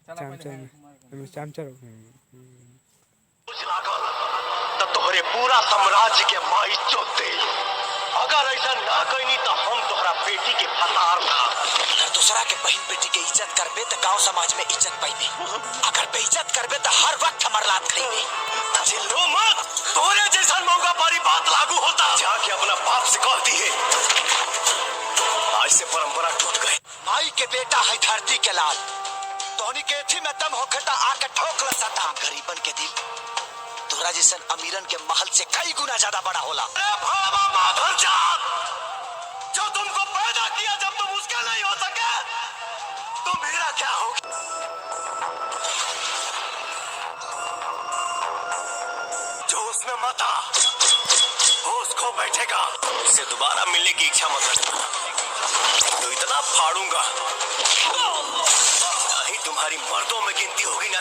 तो तोहरे पूरा साम्राज्य के माई चोद दे। अगर ऐसा ना कहीं तो हम तोहरा बेटी के फतार था। अगर दूसरा के बहन बेटी के इज्जत करबे तो गांव समाज में इज्जत पाइबे, अगर बेइज्जत करबे तो हर वक्त हमार लात खाइबे। चिल्लो मत, तोरे जैसा मौका पारी बात लागू होता। जाके अपना बाप से कह दी है। आज से परंपरा टूट गई। माई के बेटा है धरती के लाल, तोहनी के थी में दम होखता आके ठोक लसता। गरीबन के दिल तोरा जैसन अमीरन के महल से कई गुना ज्यादा बड़ा होला। अरे भावा माधर जात, जो तुमको पैदा किया जब तुम उसका नहीं हो सके तो मेरा क्या हो? जो उसमें मत आ, वो उसको बैठेगा। उससे दोबारा मिलने की इच्छा मत रखना, तो इतना फाड़ूंगा नहीं तुम्हारी मर्दों में गिनती होगी ना